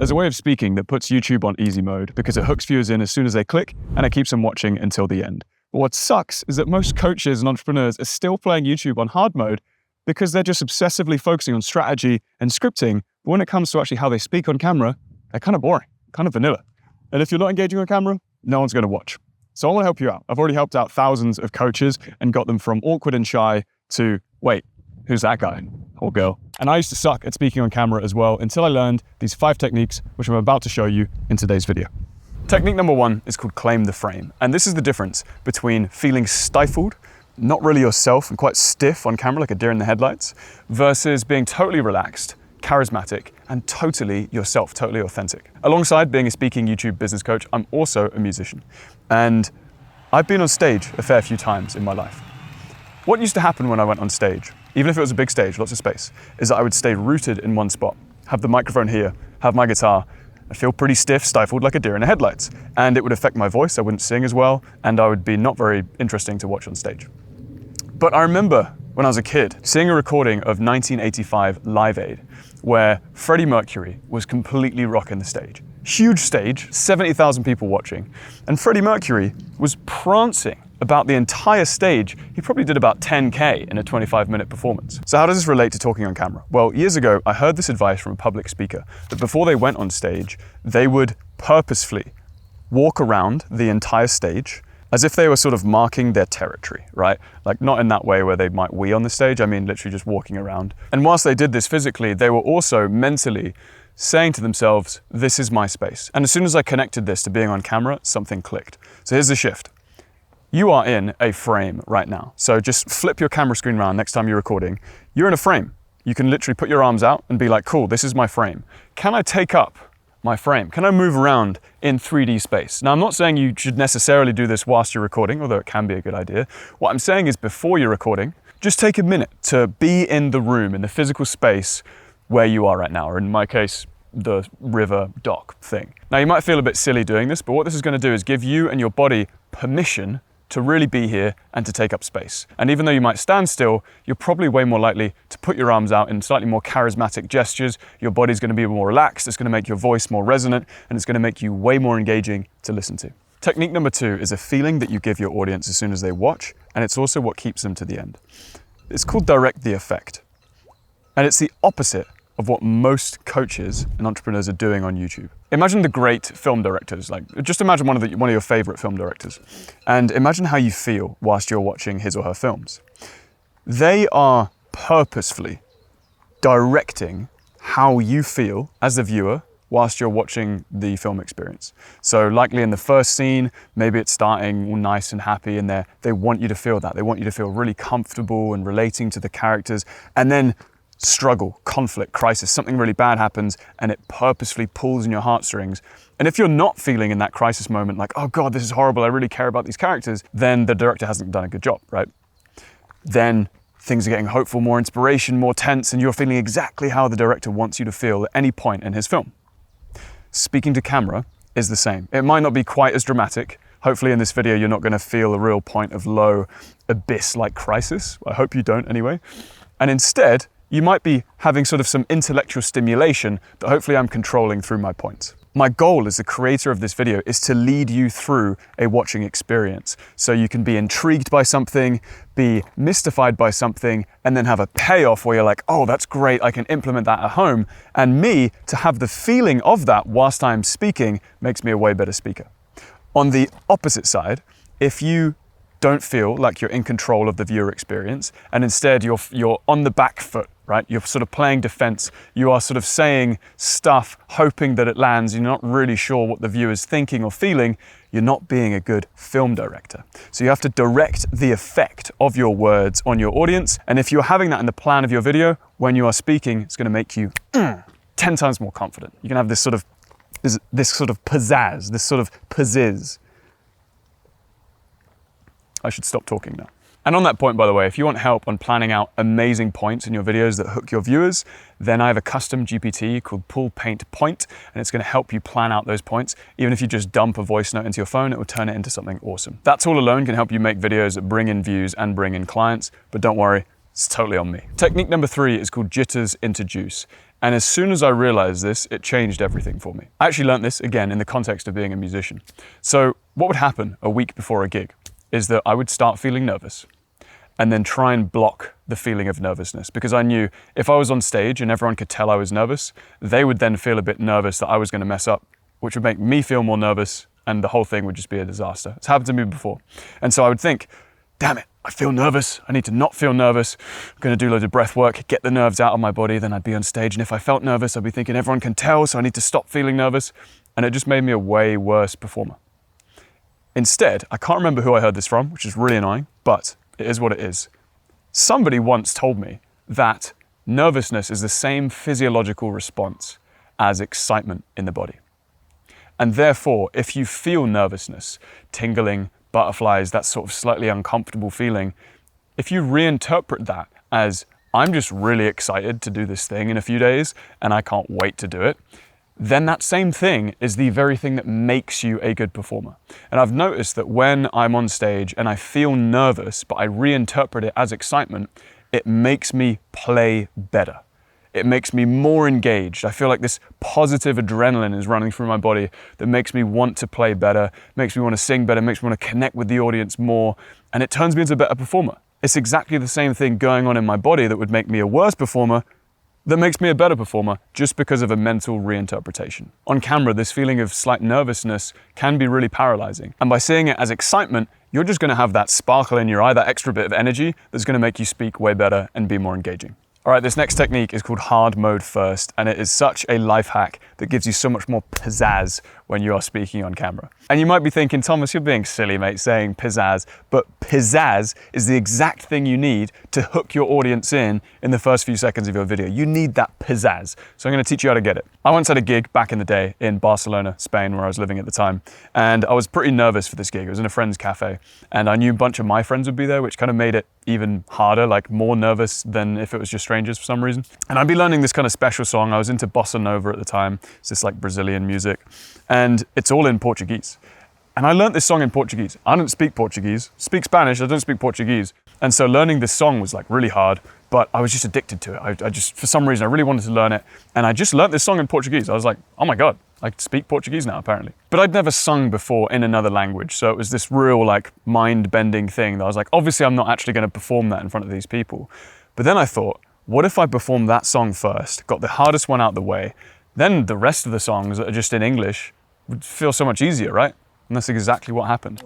There's a way of speaking that puts YouTube on easy mode because it hooks viewers in as soon as they click and it keeps them watching until the end. But what sucks is that most coaches and entrepreneurs are still playing YouTube on hard mode because they're just obsessively focusing on strategy and scripting. But when it comes to actually how they speak on camera, they're kind of boring, kind of vanilla. And if you're not engaging on camera, no one's going to watch. So I want to help you out. I've already helped out thousands of coaches and got them from awkward and shy to, wait, who's that guy or girl? And I used to suck at speaking on camera as well until I learned these 5 techniques, which I'm about to show you in today's video. Technique number 1 is called claim the frame. And this is the difference between feeling stifled, not really yourself and quite stiff on camera like a deer in the headlights, versus being totally relaxed, charismatic, and totally yourself, totally authentic. Alongside being a speaking YouTube business coach, I'm also a musician. And I've been on stage a fair few times in my life. What used to happen when I went on stage, even if it was a big stage, lots of space, is that I would stay rooted in one spot, have the microphone here, have my guitar, and feel pretty stiff, stifled like a deer in the headlights. And it would affect my voice, I wouldn't sing as well, and I would be not very interesting to watch on stage. But I remember when I was a kid, seeing a recording of 1985 Live Aid, where Freddie Mercury was completely rocking the stage. Huge stage, 70,000 people watching, and Freddie Mercury was prancing about the entire stage. He probably did about 10K in a 25-minute performance. So how does this relate to talking on camera? Well, years ago, I heard this advice from a public speaker that before they went on stage, they would purposefully walk around the entire stage as if they were sort of marking their territory, right? Like not in that way where they might wee on the stage, I mean literally just walking around. And whilst they did this physically, they were also mentally saying to themselves, this is my space. And as soon as I connected this to being on camera, something clicked. So here's the shift. You are in a frame right now. So just flip your camera screen around next time you're recording. You're in a frame. You can literally put your arms out and be like, cool, this is my frame. Can I take up my frame? Can I move around in 3D space? Now, I'm not saying you should necessarily do this whilst you're recording, although it can be a good idea. What I'm saying is before you're recording, just take a minute to be in the room, in the physical space where you are right now, or in my case, the river dock thing. Now, you might feel a bit silly doing this, but what this is going to do is give you and your body permission to really be here and to take up space. And even though you might stand still, you're probably way more likely to put your arms out in slightly more charismatic gestures. Your body's going to be more relaxed, it's going to make your voice more resonant, and it's going to make you way more engaging to listen to. Technique number 2 is a feeling that you give your audience as soon as they watch, and it's also what keeps them to the end. It's called direct the effect. And it's the opposite of what most coaches and entrepreneurs are doing on YouTube. Imagine the great film directors, like just imagine one of your favorite film directors, and imagine how you feel whilst you're watching his or her films. They are purposefully directing how you feel as the viewer whilst you're watching the film experience. So likely in the first scene, maybe it's starting all nice and happy, and they want you to feel that. They want you to feel really comfortable and relating to the characters, and then struggle, conflict, crisis, something really bad happens and it purposefully pulls in your heartstrings. And if you're not feeling in that crisis moment like, oh God, this is horrible, I really care about these characters, then the director hasn't done a good job, right? Then things are getting hopeful, more inspiration, more tense, and you're feeling exactly how the director wants you to feel at any point in his film. Speaking to camera is the same. It might not be quite as dramatic. Hopefully in this video, you're not going to feel a real point of low abyss-like crisis. I hope you don't anyway. And instead, you might be having sort of some intellectual stimulation that hopefully I'm controlling through my points. My goal as the creator of this video is to lead you through a watching experience. So you can be intrigued by something, be mystified by something, and then have a payoff where you're like, oh, that's great, I can implement that at home. And me, to have the feeling of that whilst I'm speaking, makes me a way better speaker. On the opposite side, if you don't feel like you're in control of the viewer experience, and instead you're on the back foot, right? You're sort of playing defense. You are sort of saying stuff, hoping that it lands. You're not really sure what the viewer's thinking or feeling. You're not being a good film director. So you have to direct the effect of your words on your audience. And if you're having that in the plan of your video, when you are speaking, it's going to make you 10 times more confident. You can have this sort of pizzazz, this sort of pizziz. I should stop talking now. And on that point, by the way, if you want help on planning out amazing points in your videos that hook your viewers, then I have a custom GPT called Pull Paint Point, and it's going to help you plan out those points. Even if you just dump a voice note into your phone, it will turn it into something awesome. That tool alone can help you make videos that bring in views and bring in clients, but don't worry, it's totally on me. Technique number 3 is called jitters into juice. And as soon as I realized this, it changed everything for me. I actually learned this again in the context of being a musician. So what would happen a week before a gig is that I would start feeling nervous and then try and block the feeling of nervousness, because I knew if I was on stage and everyone could tell I was nervous, they would then feel a bit nervous that I was going to mess up, which would make me feel more nervous, and the whole thing would just be a disaster. It's happened to me before. And so I would think, damn it, I feel nervous. I need to not feel nervous. I'm going to do loads of breath work, get the nerves out of my body, then I'd be on stage. And if I felt nervous, I'd be thinking everyone can tell, so I need to stop feeling nervous. And it just made me a way worse performer. Instead, I can't remember who I heard this from, which is really annoying, but it is what it is. Somebody once told me that nervousness is the same physiological response as excitement in the body. And therefore, if you feel nervousness, tingling, butterflies, that sort of slightly uncomfortable feeling, if you reinterpret that as, I'm just really excited to do this thing in a few days and I can't wait to do it, then that same thing is the very thing that makes you a good performer. And I've noticed that when I'm on stage and I feel nervous, but I reinterpret it as excitement, it makes me play better. It makes me more engaged. I feel like this positive adrenaline is running through my body that makes me want to play better, makes me want to sing better, makes me want to connect with the audience more, and it turns me into a better performer. It's exactly the same thing going on in my body that would make me a worse performer that makes me a better performer just because of a mental reinterpretation. On camera, this feeling of slight nervousness can be really paralyzing. And by seeing it as excitement, you're just going to have that sparkle in your eye, that extra bit of energy that's going to make you speak way better and be more engaging. All right, this next technique is called hard mode first, and it is such a life hack that gives you so much more pizzazz when you are speaking on camera. And you might be thinking, Thomas, you're being silly, mate, saying pizzazz, but pizzazz is the exact thing you need to hook your audience in the first few seconds of your video. You need that pizzazz. So I'm going to teach you how to get it. I once had a gig back in the day in Barcelona, Spain, where I was living at the time, and I was pretty nervous for this gig. It was in a friend's cafe, and I knew a bunch of my friends would be there, which kind of made it even harder, like more nervous than if it was just strangers for some reason. And I'd be learning this kind of special song. I was into bossa nova at the time. It's this like Brazilian music, and it's all in Portuguese. And I learned this song in Portuguese. I don't speak Portuguese, speak Spanish, I don't speak Portuguese. And so learning this song was like really hard, but I was just addicted to it. I just, for some reason, I really wanted to learn it. And I just learned this song in Portuguese. I was like, oh my God, I speak Portuguese now, apparently. But I'd never sung before in another language. So it was this real like mind-bending thing that I was like, obviously I'm not actually going to perform that in front of these people. But then I thought, what if I performed that song first, got the hardest one out the way, then the rest of the songs that are just in English would feel so much easier, right? And that's exactly what happened.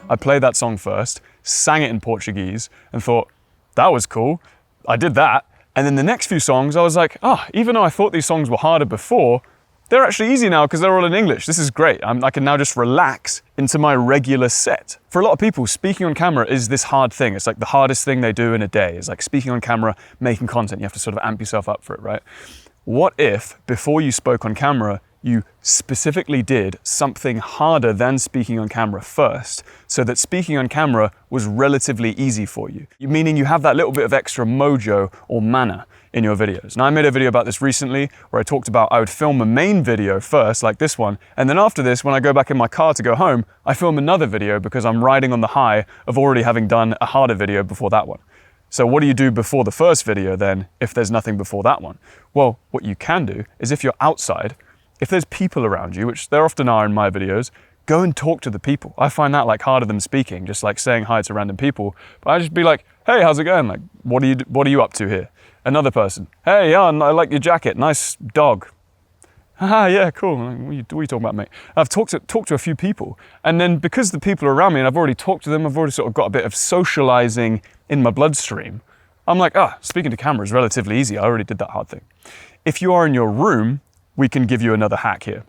I played that song first, sang it in Portuguese, and thought, that was cool. I did that. And then the next few songs, I was like, even though I thought these songs were harder before, they're actually easy now because they're all in English. This is great. I can now just relax into my regular set. For a lot of people, speaking on camera is this hard thing. It's like the hardest thing they do in a day. It's like speaking on camera, making content. You have to sort of amp yourself up for it, right? What if, before you spoke on camera, you specifically did something harder than speaking on camera first, so that speaking on camera was relatively easy for you? Meaning you have that little bit of extra mojo or mana in your videos. Now, I made a video about this recently where I talked about I would film a main video first, like this one, and then after this, when I go back in my car to go home, I film another video because I'm riding on the high of already having done a harder video before that one. So what do you do before the first video then, if there's nothing before that one? Well, what you can do is if you're outside, if there's people around you, which there often are in my videos, go and talk to the people. I find that like harder than speaking, just like saying hi to random people. But I just be like, hey, how's it going? Like, what are you up to here? Another person, hey, I like your jacket, nice dog. Haha, yeah, cool. What are you talking about, mate? I've talked to a few people, and then because the people are around me and I've already talked to them, I've already sort of got a bit of socializing in my bloodstream. I'm like, speaking to camera is relatively easy. I already did that hard thing. If you are in your room, we can give you another hack here.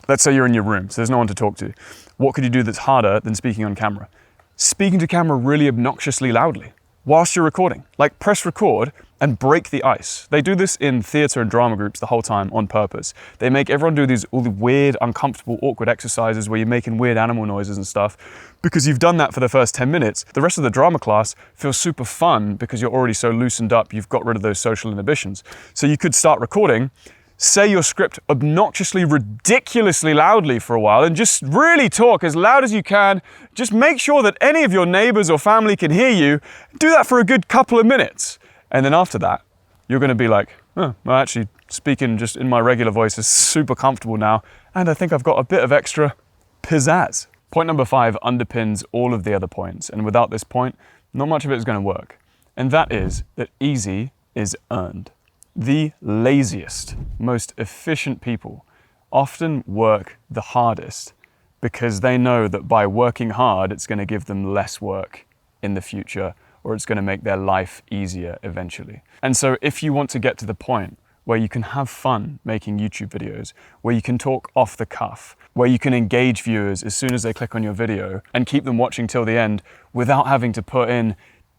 Let's say you're in your room, so there's no one to talk to. What could you do that's harder than speaking on camera? Speaking to camera really obnoxiously loudly whilst you're recording. Like, press record and break the ice. They do this in theater and drama groups the whole time on purpose. They make everyone do all the weird, uncomfortable, awkward exercises where you're making weird animal noises and stuff. Because you've done that for the first 10 minutes, the rest of the drama class feels super fun because you're already so loosened up, you've got rid of those social inhibitions. So you could start recording, say your script obnoxiously, ridiculously loudly for a while and just really talk as loud as you can. Just make sure that any of your neighbors or family can hear you. Do that for a good couple of minutes. And then after that, you're going to be like, oh, well, actually speaking just in my regular voice is super comfortable now. And I think I've got a bit of extra pizzazz. Point number 5 underpins all of the other points. And without this point, not much of it is going to work. And that is that easy is earned. The laziest, most efficient people often work the hardest because they know that by working hard, it's going to give them less work in the future, or it's going to make their life easier eventually. And so if you want to get to the point where you can have fun making YouTube videos, where you can talk off the cuff, where you can engage viewers as soon as they click on your video and keep them watching till the end without having to put in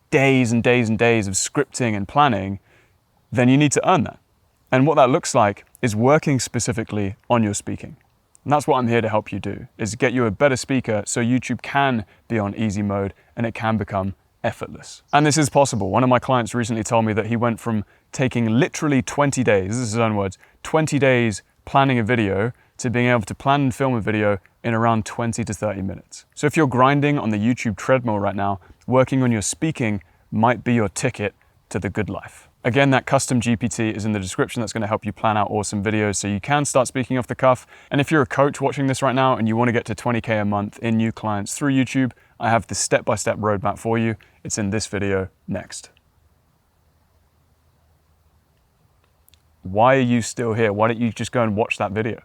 days and days and days of scripting and planning, then you need to earn that. And what that looks like is working specifically on your speaking. And that's what I'm here to help you do, is get you a better speaker so YouTube can be on easy mode and it can become effortless. And this is possible. One of my clients recently told me that he went from taking literally 20 days, this is his own words, 20 days planning a video to being able to plan and film a video in around 20 to 30 minutes. So if you're grinding on the YouTube treadmill right now, working on your speaking might be your ticket to the good life. Again, that custom GPT is in the description. That's going to help you plan out awesome videos so you can start speaking off the cuff. And if you're a coach watching this right now and you want to get to 20K a month in new clients through YouTube, I have the step-by-step roadmap for you. It's in this video next. Why are you still here? Why don't you just go and watch that video?